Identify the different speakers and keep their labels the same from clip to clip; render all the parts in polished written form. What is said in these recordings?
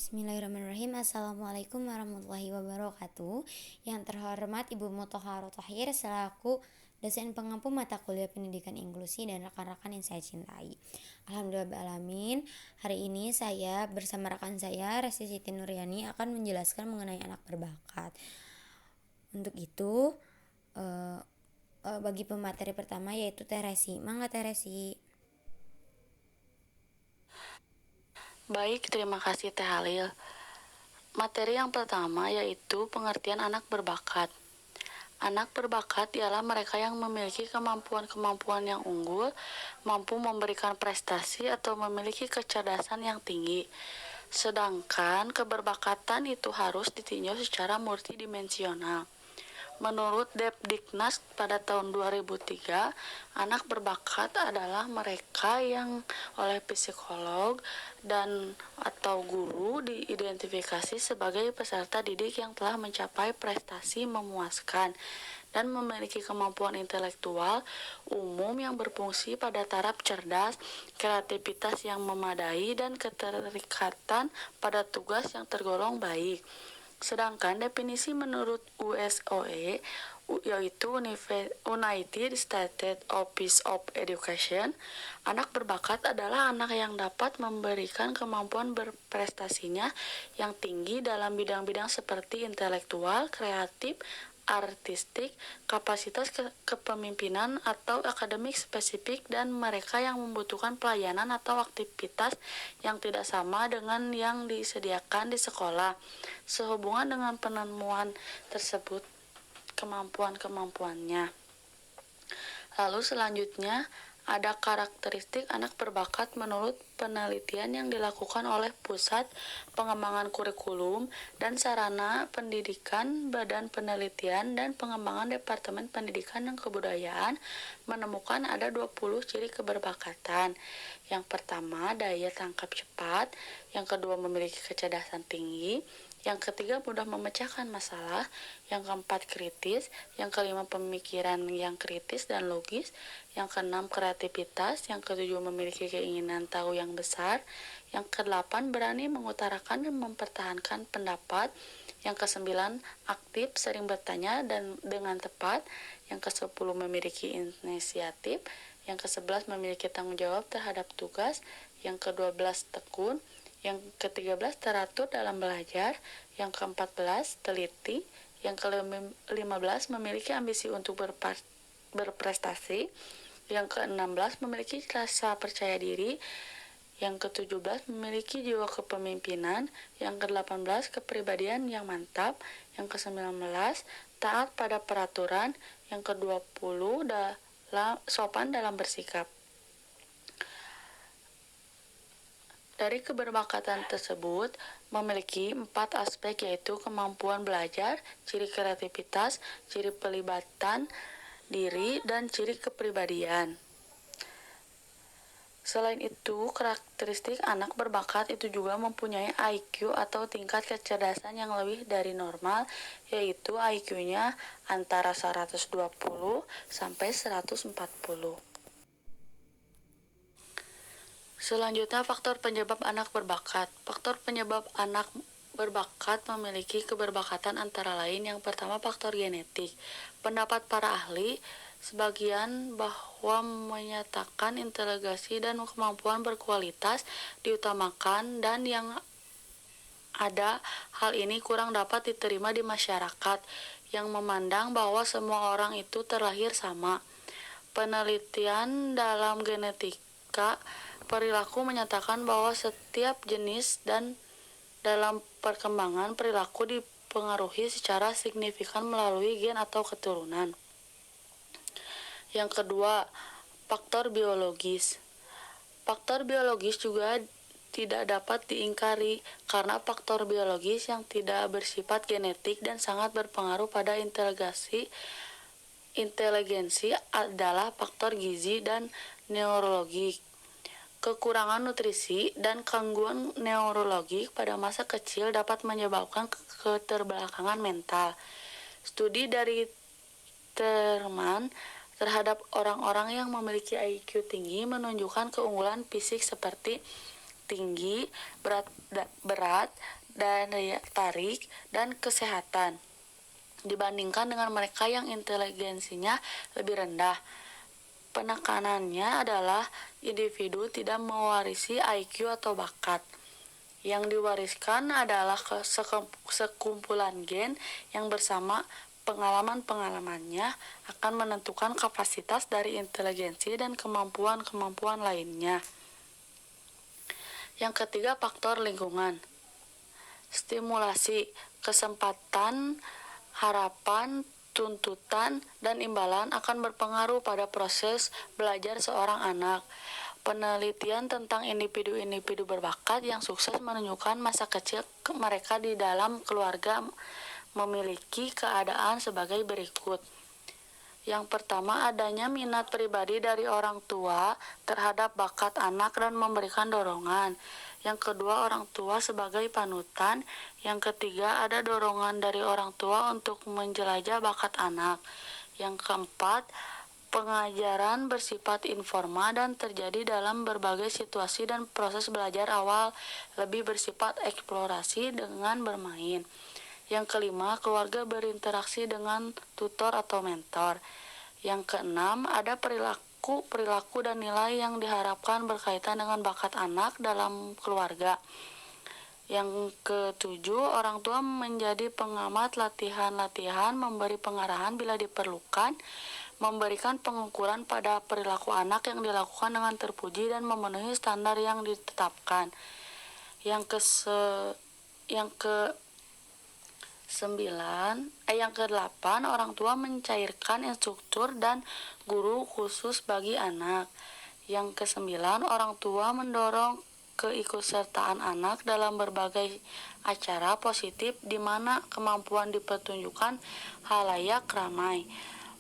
Speaker 1: Bismillahirrahmanirrahim. Assalamualaikum warahmatullahi wabarakatuh. Yang terhormat Ibu Muthoharah Thohir selaku dosen pengampu mata kuliah pendidikan inklusi dan rekan-rekan yang saya cintai. Alhamdulillahirrahmanirrahim. Hari ini saya bersama rekan saya Resti Siti Nuryani akan menjelaskan mengenai anak berbakat. Untuk itu bagi pemateri pertama yaitu Teh Resi. Mangga Teh Resi.
Speaker 2: Baik, terima kasih Teh Halil. Materi yang pertama yaitu pengertian anak berbakat. Anak berbakat ialah mereka yang memiliki kemampuan-kemampuan yang unggul, mampu memberikan prestasi atau memiliki kecerdasan yang tinggi. Sedangkan keberbakatan itu harus ditinjau secara multidimensional. Menurut Depdiknas pada tahun 2003, anak berbakat adalah mereka yang oleh psikolog dan atau guru diidentifikasi sebagai peserta didik yang telah mencapai prestasi memuaskan dan memiliki kemampuan intelektual umum yang berfungsi pada taraf cerdas, kreativitas yang memadai, dan keterikatan pada tugas yang tergolong baik. Sedangkan definisi menurut USOE yaitu United States Office of Education, anak berbakat adalah anak yang dapat memberikan kemampuan berprestasinya yang tinggi dalam bidang-bidang seperti intelektual, kreatif, artistik, kapasitas kepemimpinan atau akademik spesifik, dan mereka yang membutuhkan pelayanan atau aktivitas yang tidak sama dengan yang disediakan di sekolah. Sehubungan dengan penemuan tersebut kemampuan-kemampuannya. Lalu selanjutnya ada karakteristik anak berbakat menurut penelitian yang dilakukan oleh Pusat Pengembangan Kurikulum dan Sarana Pendidikan Badan Penelitian dan Pengembangan Departemen Pendidikan dan Kebudayaan menemukan ada 20 ciri keberbakatan. Yang pertama, daya tangkap cepat. Yang kedua, memiliki kecerdasan tinggi. Yang ketiga, mudah memecahkan masalah. Yang keempat, kritis. Yang kelima, pemikiran yang kritis dan logis. Yang keenam, kreativitas. Yang ketujuh, memiliki keinginan tahu yang besar. Yang kedelapan, berani mengutarakan dan mempertahankan pendapat. Yang kesembilan, aktif, sering bertanya dan dengan tepat. Yang kesepuluh, memiliki inisiatif. Yang kesebelas, memiliki tanggung jawab terhadap tugas. Yang kedua belas, tekun. Yang ke-13, teratur dalam belajar. Yang ke-14, teliti. Yang ke-15, memiliki ambisi untuk berprestasi. Yang ke-16, memiliki rasa percaya diri. Yang ke-17, memiliki jiwa kepemimpinan. Yang ke-18, kepribadian yang mantap. Yang ke-19, taat pada peraturan. Yang ke-20, sopan dalam bersikap. Dari keberbakatan tersebut memiliki 4 aspek, yaitu kemampuan belajar, ciri kreativitas, ciri pelibatan diri, dan ciri kepribadian. Selain itu, karakteristik anak berbakat itu juga mempunyai IQ atau tingkat kecerdasan yang lebih dari normal, yaitu IQ-nya antara 120 sampai 140. Selanjutnya, faktor penyebab anak berbakat. Faktor penyebab anak berbakat memiliki keberbakatan antara lain. Yang pertama, faktor genetik. Pendapat para ahli sebagian bahwa menyatakan inteligensi dan kemampuan berkualitas diutamakan, dan yang ada hal ini kurang dapat diterima di masyarakat yang memandang bahwa semua orang itu terlahir sama. Penelitian dalam genetika perilaku menyatakan bahwa setiap jenis dan dalam perkembangan perilaku dipengaruhi secara signifikan melalui gen atau keturunan. Yang kedua, faktor biologis. Faktor biologis juga tidak dapat diingkari karena faktor biologis yang tidak bersifat genetik dan sangat berpengaruh pada inteligensi adalah faktor gizi dan neurologik. Kekurangan nutrisi dan gangguan neurologik pada masa kecil dapat menyebabkan keterbelakangan mental. Studi dari Terman terhadap orang-orang yang memiliki IQ tinggi menunjukkan keunggulan fisik seperti tinggi, berat dan daya tarik, dan kesehatan dibandingkan dengan mereka yang inteligensinya lebih rendah. Penekanannya adalah individu tidak mewarisi IQ atau bakat. Yang diwariskan adalah sekumpulan gen yang bersama pengalaman-pengalamannya akan menentukan kapasitas dari inteligensi dan kemampuan-kemampuan lainnya. Yang ketiga, faktor lingkungan. Stimulasi, kesempatan, harapan, tuntutan, dan imbalan akan berpengaruh pada proses belajar seorang anak. Penelitian tentang individu-individu berbakat yang sukses menunjukkan masa kecil mereka di dalam keluarga memiliki keadaan sebagai berikut. Yang pertama, adanya minat pribadi dari orang tua terhadap bakat anak dan memberikan dorongan. Yang kedua, orang tua sebagai panutan. Yang ketiga, ada dorongan dari orang tua untuk menjelajah bakat anak. Yang keempat, pengajaran bersifat informal dan terjadi dalam berbagai situasi dan proses belajar awal lebih bersifat eksplorasi dengan bermain. Yang kelima, keluarga berinteraksi dengan tutor atau mentor. Yang keenam, ada perilaku dan nilai yang diharapkan berkaitan dengan bakat anak dalam keluarga. Yang ketujuh, orang tua menjadi pengamat latihan-latihan, memberi pengarahan bila diperlukan, memberikan pengukuran pada perilaku anak yang dilakukan dengan terpuji dan memenuhi standar yang ditetapkan. Yang kedelapan, orang tua mencairkan instruktur dan guru khusus bagi anak. Yang kesembilan, orang tua mendorong keikutsertaan anak dalam berbagai acara positif di mana kemampuan dipertunjukkan halayak ramai.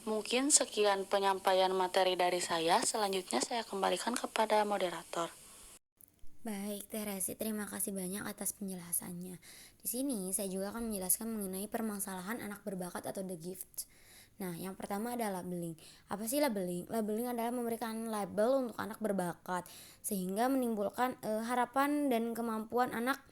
Speaker 2: Mungkin sekian penyampaian materi dari saya. Selanjutnya saya kembalikan kepada moderator.
Speaker 1: Baik, Teh Resi, terima kasih banyak atas penjelasannya. Di sini saya juga akan menjelaskan mengenai permasalahan anak berbakat atau the gift. Nah, yang pertama adalah labeling. Apa sih labeling? Labeling adalah memberikan label untuk anak berbakat sehingga menimbulkan harapan dan kemampuan anak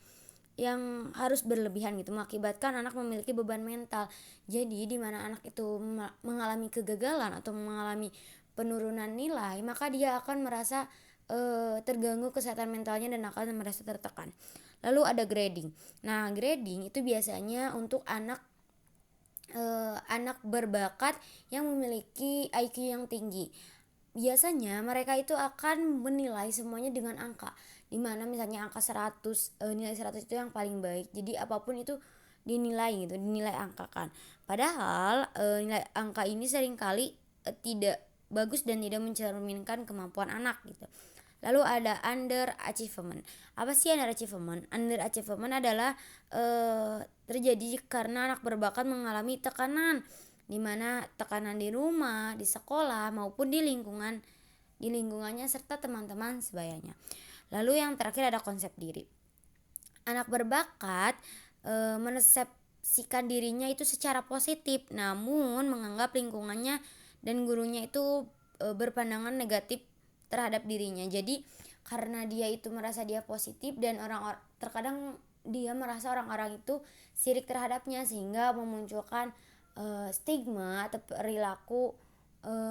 Speaker 1: yang harus berlebihan gitu, mengakibatkan anak memiliki beban mental. Jadi di mana anak itu mengalami kegagalan atau mengalami penurunan nilai, maka dia akan merasa terganggu kesehatan mentalnya dan akan merasa tertekan. Lalu ada grading. Nah, grading itu biasanya untuk anak berbakat yang memiliki IQ yang tinggi. Biasanya mereka itu akan menilai semuanya dengan angka, dimana misalnya angka 100, nilai 100 itu yang paling baik. Jadi apapun itu dinilai gitu, dinilai angkakan. Padahal nilai angka ini seringkali tidak bagus dan tidak mencerminkan kemampuan anak gitu. Lalu ada underachievement. Apa sih underachievement? Underachievement adalah terjadi karena anak berbakat mengalami tekanan, di mana tekanan di rumah, di sekolah maupun di lingkungannya serta teman-teman sebayanya. Lalu yang terakhir ada konsep diri. Anak berbakat menesepsikan dirinya itu secara positif, namun menganggap lingkungannya dan gurunya itu berpandangan negatif terhadap dirinya. Jadi karena dia itu merasa dia positif dan terkadang dia merasa orang-orang itu sirik terhadapnya sehingga memunculkan stigma atau perilaku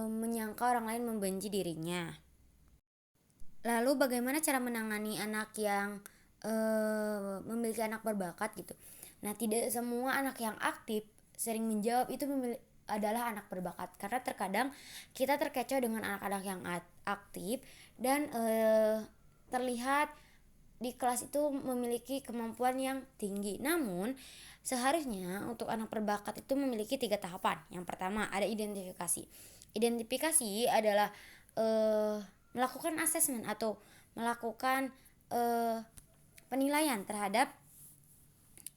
Speaker 1: menyangka orang lain membenci dirinya. Lalu bagaimana cara menangani anak yang memiliki anak berbakat gitu? Nah, tidak semua anak yang aktif sering menjawab itu adalah anak berbakat, karena terkadang kita terkecoh dengan anak-anak yang aktif dan terlihat di kelas itu memiliki kemampuan yang tinggi. Namun seharusnya untuk anak berbakat itu memiliki 3 tahapan. Yang pertama ada identifikasi. Identifikasi adalah melakukan asesmen atau melakukan penilaian terhadap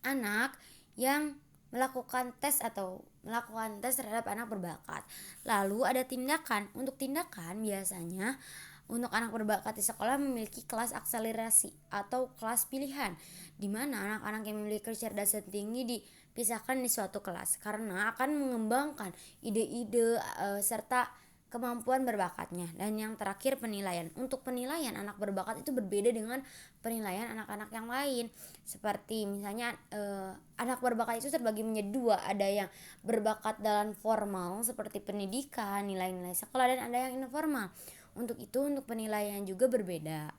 Speaker 1: anak yang melakukan tes terhadap anak berbakat. Lalu ada tindakan. Untuk tindakan biasanya untuk anak berbakat di sekolah memiliki kelas akselerasi atau kelas pilihan, di mana anak-anak yang memiliki kecerdasan tinggi dipisahkan di suatu kelas karena akan mengembangkan ide-ide serta kemampuan berbakatnya. Dan yang terakhir penilaian. Untuk penilaian anak berbakat itu berbeda dengan penilaian anak-anak yang lain. Seperti misalnya anak berbakat itu terbagi menjadi dua. Ada yang berbakat dalam formal seperti pendidikan, nilai-nilai sekolah, dan ada yang informal. Untuk itu untuk penilaian juga berbeda.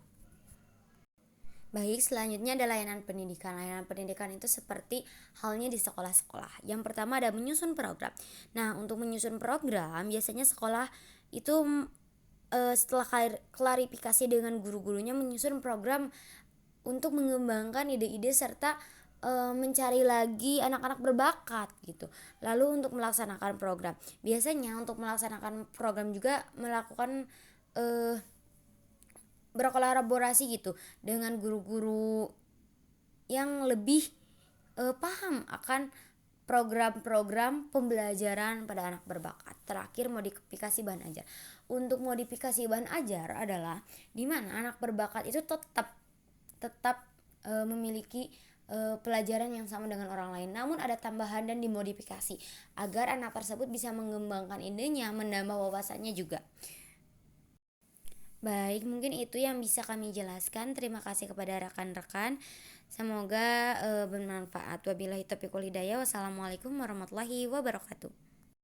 Speaker 1: Baik, selanjutnya ada layanan pendidikan. Layanan pendidikan itu seperti halnya di sekolah-sekolah. Yang pertama ada menyusun program. Nah, untuk menyusun program, biasanya sekolah itu setelah klarifikasi dengan guru-gurunya menyusun program untuk mengembangkan ide-ide serta mencari lagi anak-anak berbakat gitu. Lalu untuk melaksanakan program, biasanya untuk melaksanakan program juga melakukan berkolaborasi gitu dengan guru-guru yang lebih paham akan program-program pembelajaran pada anak berbakat. Terakhir, modifikasi bahan ajar. Untuk modifikasi bahan ajar adalah di mana anak berbakat itu tetap memiliki pelajaran yang sama dengan orang lain, namun ada tambahan dan dimodifikasi agar anak tersebut bisa mengembangkan idenya, menambah wawasannya juga. Baik, mungkin itu yang bisa kami jelaskan. Terima kasih kepada rekan-rekan. Semoga bermanfaat. Wabillahi taufiq wal hidayah. Wassalamualaikum warahmatullahi wabarakatuh.